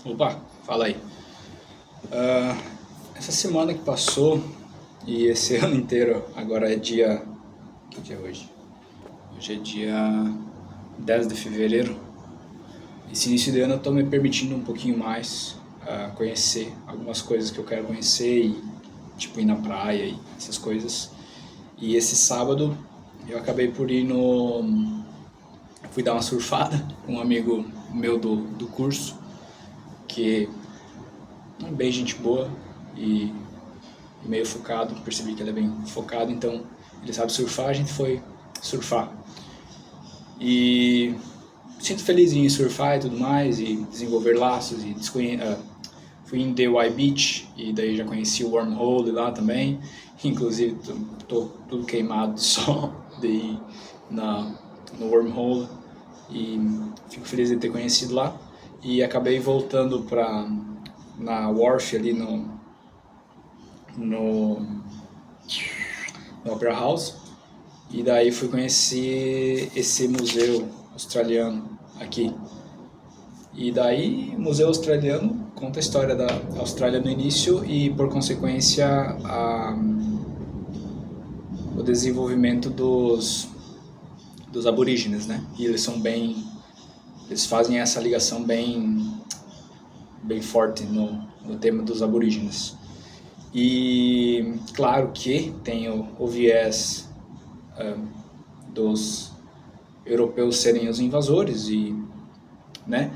Opa, fala aí. Ah, Essa semana que passou e esse ano inteiro, agora é dia. Que dia é hoje? Hoje é dia 10 de fevereiro. Esse início de ano eu tô me permitindo um pouquinho mais conhecer algumas coisas que eu quero conhecer e, tipo, ir na praia e essas coisas. E esse sábado eu acabei por ir no. Fui dar uma surfada com um amigo meu do curso, que é bem gente boa e meio focado, percebi que ele é bem focado, então ele sabe surfar, a gente foi surfar. E sinto feliz em surfar e tudo mais, e desenvolver laços, e fui em Dewey Beach, e daí já conheci o Wormhole lá também, inclusive tô tudo queimado de sol de ir no Wormhole, e fico feliz de ter conhecido lá, e acabei voltando na Wharf ali no, no Opera House, e daí fui conhecer esse museu australiano aqui. E daí o museu australiano conta a história da Austrália no início e por consequência o desenvolvimento dos aborígenes, né? E eles fazem essa ligação bem forte no tema dos aborígenes. E claro que tem o viés dos europeus serem os invasores, né?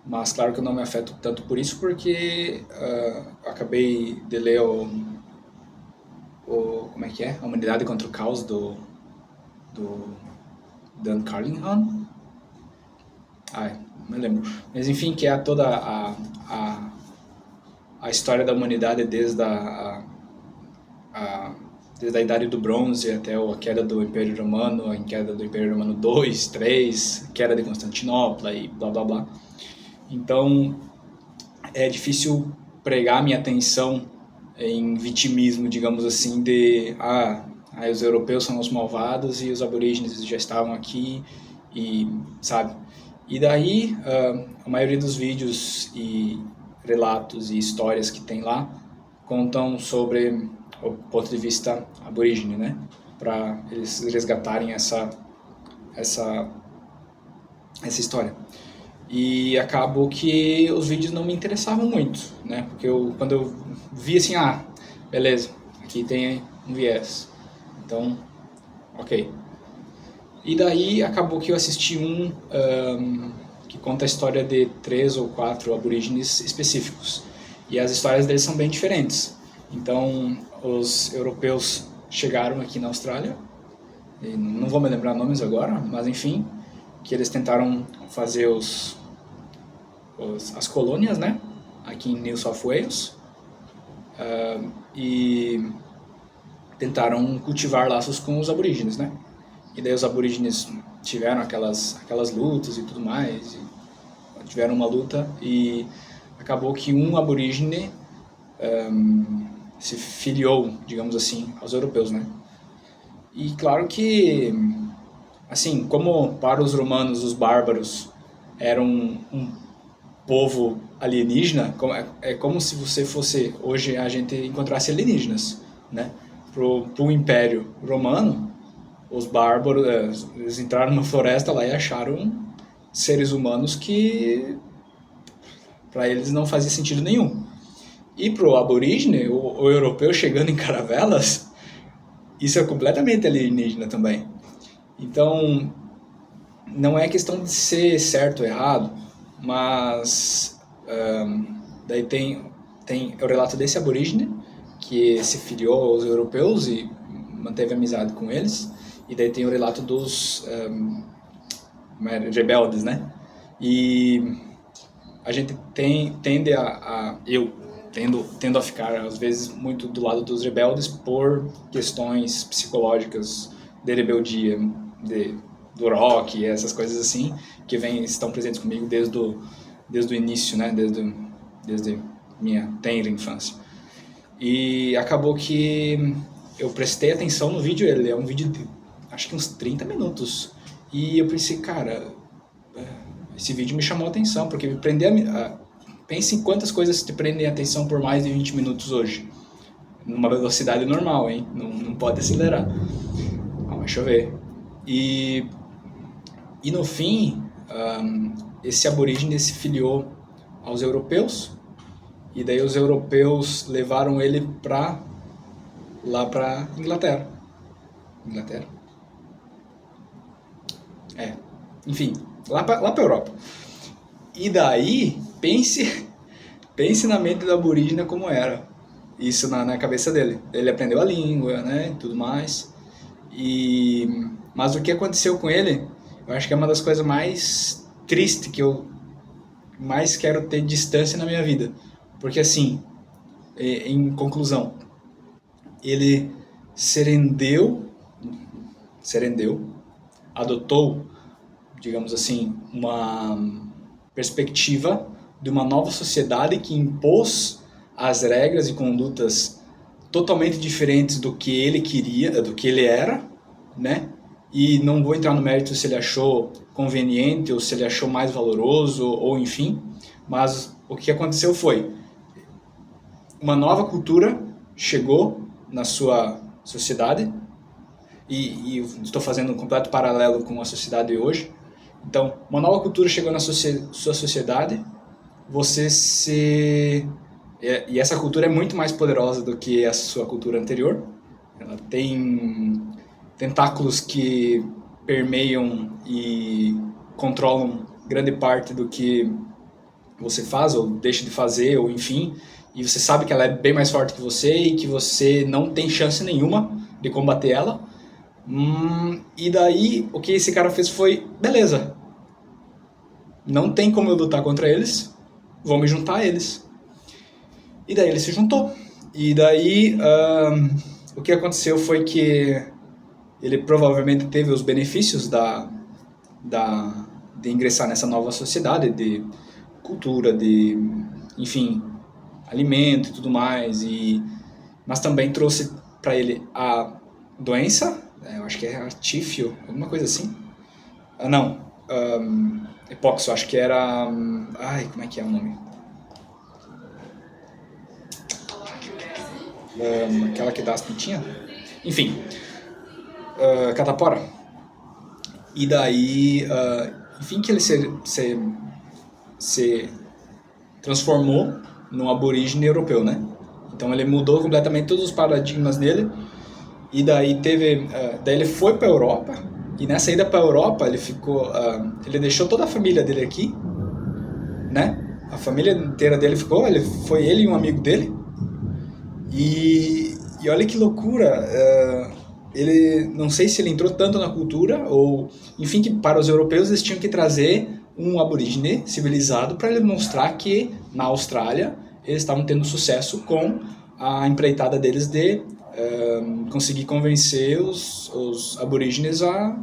Mas claro que eu não me afeto tanto por isso, porque acabei de ler como é que é? A Humanidade contra o Caos do Dan Carlinhon. Ai, não me lembro. Mas enfim, que é toda a história da humanidade desde a Idade do Bronze até a queda do Império Romano, a queda do Império Romano 2, 3, a queda de Constantinopla e blá blá blá. Então é difícil pregar minha atenção em vitimismo, digamos assim, os europeus são os malvados e os aborígenes já estavam aqui, e sabe? E daí a maioria dos vídeos e relatos e histórias que tem lá contam sobre o ponto de vista aborígene, né? Para eles resgatarem essa história. E acabou que os vídeos não me interessavam muito, né? Porque quando eu vi assim, beleza, aqui tem um viés, então, ok. E daí acabou que eu assisti que conta a história de 3 ou 4 aborígenes específicos. E as histórias deles são bem diferentes. Então, os europeus chegaram aqui na Austrália, e não vou me lembrar nomes agora, mas enfim, que eles tentaram fazer as colônias, né, aqui em New South Wales, e tentaram cultivar laços com os aborígenes, né? E daí os aborígenes tiveram aquelas lutas e tudo mais, e tiveram uma luta e acabou que um aborígene se filiou, digamos assim, aos europeus, né? E claro que, assim, como para os romanos os bárbaros eram um povo alienígena, é como se você fosse, hoje a gente encontrasse alienígenas, né? Pro Império Romano, os bárbaros, eles entraram numa floresta lá e acharam seres humanos que para eles não fazia sentido nenhum. E pro aborígene, o europeu chegando em caravelas, isso é completamente alienígena também. Então, não é questão de ser certo ou errado, mas daí tem o relato desse aborígene que se filiou aos europeus e manteve amizade com eles, e daí tem o relato dos rebeldes, né? E a gente eu tendo a ficar às vezes muito do lado dos rebeldes por questões psicológicas de rebeldia, do rock, essas coisas assim, que estão presentes comigo desde o início, né? Desde minha tenra infância. E acabou que eu prestei atenção no vídeo, ele é um vídeo de acho que uns 30 minutos. E eu pensei, cara, esse vídeo me chamou a atenção, porque me pense em quantas coisas te prendem a atenção por mais de 20 minutos hoje. Numa velocidade normal, hein? Não pode acelerar. Deixa eu ver. E no fim, esse aborígene se filiou aos europeus, e daí os europeus levaram ele lá para Inglaterra. Inglaterra? Enfim, lá para Europa. E daí, pense na mente do aborígene como era. Isso na cabeça dele. Ele aprendeu a língua, né, e tudo mais. Mas o que aconteceu com ele, eu acho que é uma das coisas mais tristes que eu mais quero ter distância na minha vida. Porque assim, em conclusão, ele serendeu, adotou, digamos assim, uma perspectiva de uma nova sociedade que impôs as regras e condutas totalmente diferentes do que ele queria, do que ele era, né? E não vou entrar no mérito se ele achou conveniente ou se ele achou mais valoroso ou enfim, mas o que aconteceu foi uma nova cultura chegou na sua sociedade e estou fazendo um completo paralelo com a sociedade de hoje. Então, uma nova cultura chegou na sua sociedade, e essa cultura é muito mais poderosa do que a sua cultura anterior. Ela tem tentáculos que permeiam e controlam grande parte do que você faz ou deixa de fazer, ou enfim, e você sabe que ela é bem mais forte que você e que você não tem chance nenhuma de combater ela. E daí o que esse cara fez foi, beleza, não tem como eu lutar contra eles, vou me juntar a eles. E daí ele se juntou. E daí o que aconteceu foi que ele provavelmente teve os benefícios de ingressar nessa nova sociedade, de cultura, de, enfim, alimento e tudo mais, mas também trouxe para ele a doença, eu acho que é tífio, alguma coisa assim. Epóxio, acho que era... como é que é o nome? Aquela que dá as pintinhas? Enfim, catapora. E daí, enfim, que ele se transformou num aborígene europeu, né? Então ele mudou completamente todos os paradigmas dele. E daí daí ele foi para a Europa, e nessa ida para a Europa ele deixou toda a família dele aqui, né? A família inteira dele foi ele e um amigo dele. E olha que loucura, ele, não sei se ele entrou tanto na cultura, ou enfim, que para os europeus eles tinham que trazer um aborígene civilizado para ele mostrar que na Austrália eles estavam tendo sucesso com a empreitada deles de conseguir convencer os aborígenes a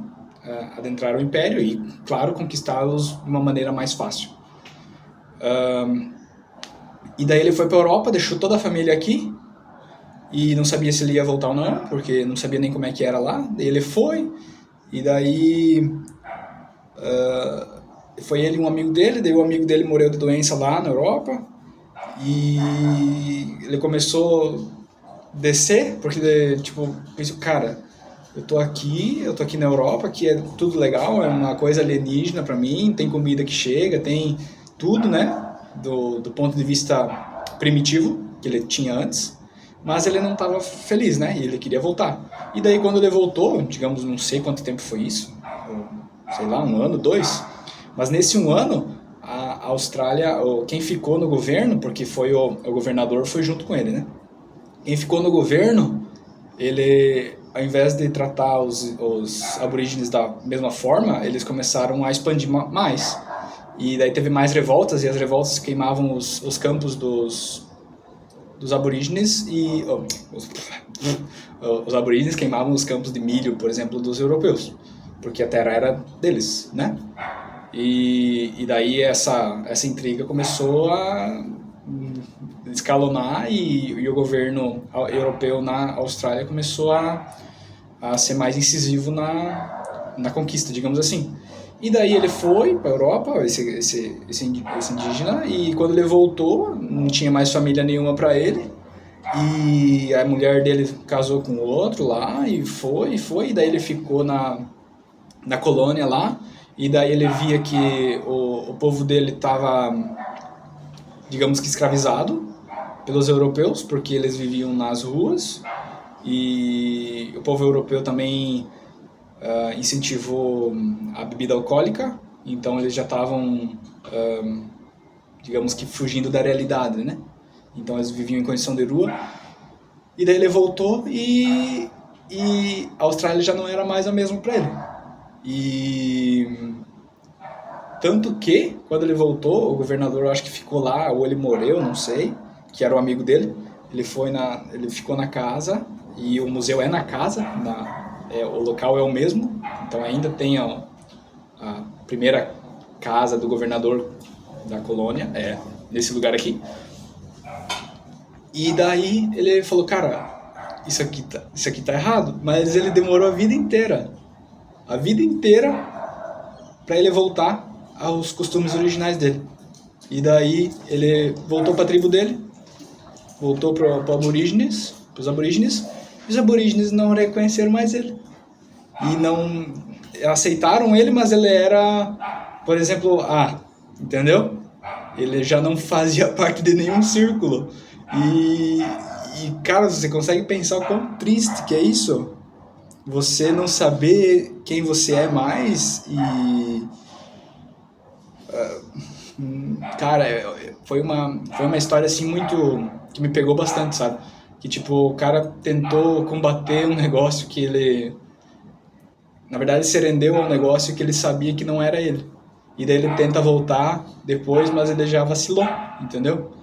adentrar o império e, claro, conquistá-los de uma maneira mais fácil. E daí ele foi para a Europa, deixou toda a família aqui, e não sabia se ele ia voltar ou não, porque não sabia nem como é que era lá. Daí ele foi, e daí foi ele e um amigo dele, daí o amigo dele morreu de doença lá na Europa, e ele começou a descer, porque, tipo, pensou, cara, eu tô aqui na Europa, que é tudo legal, é uma coisa alienígena pra mim, tem comida que chega, tem tudo, né, do ponto de vista primitivo, que ele tinha antes, mas ele não estava feliz, né, e ele queria voltar. E daí quando ele voltou, digamos, não sei quanto tempo foi isso, sei lá, 1 ano, 2, mas nesse 1 ano, a Austrália, quem ficou no governo, porque foi o governador foi junto com ele, né, quem ficou no governo, ele, ao invés de tratar os aborígenes da mesma forma, eles começaram a expandir mais. E daí teve mais revoltas, e as revoltas queimavam os campos dos aborígenes, e os aborígenes queimavam os campos de milho, por exemplo, dos europeus, porque a terra era deles, né? E daí essa intriga começou a escalonar, e o governo europeu na Austrália começou a ser mais incisivo na conquista, digamos assim. E daí ele foi para a Europa, esse indígena, e quando ele voltou, não tinha mais família nenhuma para ele. E a mulher dele casou com outro lá, e foi, e daí ele ficou na colônia lá, e daí ele via que o povo dele estava, digamos que escravizado pelos europeus, porque eles viviam nas ruas, e o povo europeu também incentivou a bebida alcoólica, então eles já estavam, digamos que fugindo da realidade, né? Então eles viviam em condição de rua. E daí ele voltou e a Austrália já não era mais a mesma para ele. E tanto que, quando ele voltou, o governador, eu acho que ficou lá, ou ele morreu, não sei, que era o amigo dele. Ele ficou na casa, e o museu é na casa, o local é o mesmo, então ainda tem a primeira casa do governador da colônia, nesse lugar aqui. E daí ele falou, cara, isso aqui tá errado, mas ele demorou a vida inteira para ele voltar aos costumes originais dele. E daí ele voltou para a tribo dele, voltou para os aborígenes, e os aborígenes não reconheceram mais ele. E não aceitaram ele, mas ele era, por exemplo, entendeu? Ele já não fazia parte de nenhum círculo. E cara, você consegue pensar o quão triste que é isso? Você não saber quem você é mais cara, foi uma história assim muito que me pegou bastante, sabe? Que tipo, o cara tentou combater um negócio que ele, na verdade, se rendeu a um negócio que ele sabia que não era ele. E daí ele tenta voltar depois, mas ele já vacilou, entendeu?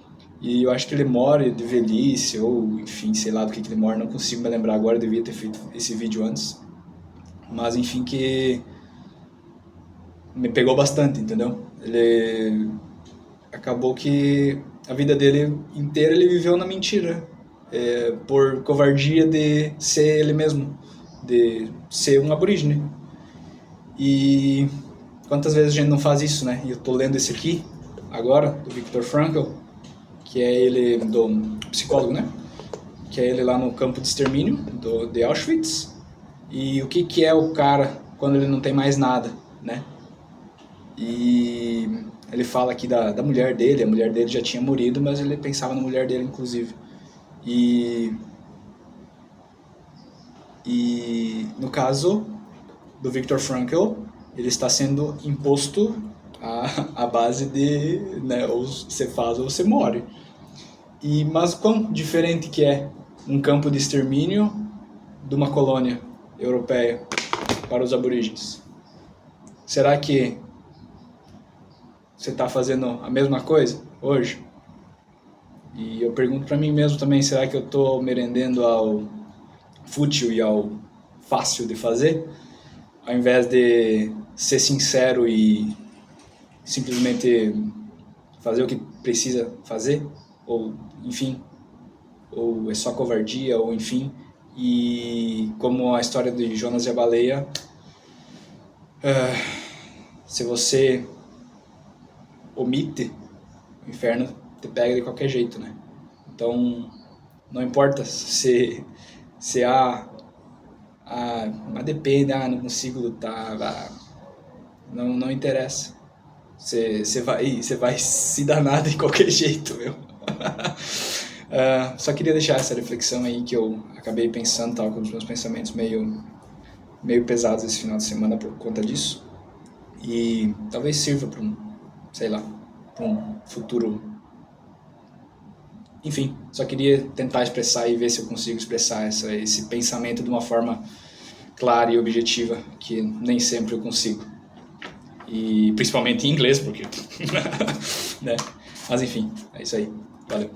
E eu acho que ele morre de velhice, ou enfim, sei lá do que ele morre, não consigo me lembrar agora, eu devia ter feito esse vídeo antes. Mas enfim, que me pegou bastante, entendeu? Ele acabou que a vida dele inteira ele viveu na mentira, por covardia de ser ele mesmo, de ser um aborígene. E quantas vezes a gente não faz isso, né? E eu tô lendo esse aqui agora, do Viktor Frankl, que é ele, do psicólogo, né? Que é ele lá no campo de extermínio de Auschwitz. E o que é o cara quando ele não tem mais nada, né? E ele fala aqui da mulher dele, a mulher dele já tinha morrido, mas ele pensava na mulher dele, inclusive. E no caso do Viktor Frankl, ele está sendo imposto a base de, né, ou você faz ou você morre. Mas quão diferente que é um campo de extermínio de uma colônia europeia para os aborígenes? Será que você está fazendo a mesma coisa hoje? E eu pergunto para mim mesmo também, será que eu estou me rendendo ao fútil e ao fácil de fazer, ao invés de ser sincero e simplesmente fazer o que precisa fazer? Ou, enfim, ou é só covardia, ou enfim, e como a história de Jonas e a baleia, se você omite, o inferno te pega de qualquer jeito, né? Então, não importa se mas depende, não consigo lutar, não interessa. Você vai se danar de qualquer jeito, meu. Só queria deixar essa reflexão aí que eu acabei pensando, com os meus pensamentos meio pesados esse final de semana por conta disso. E talvez sirva para um futuro. Enfim, só queria tentar expressar e ver se eu consigo expressar esse pensamento de uma forma clara e objetiva, que nem sempre eu consigo. E principalmente em inglês, porque... né? Mas enfim, é isso aí. Valeu.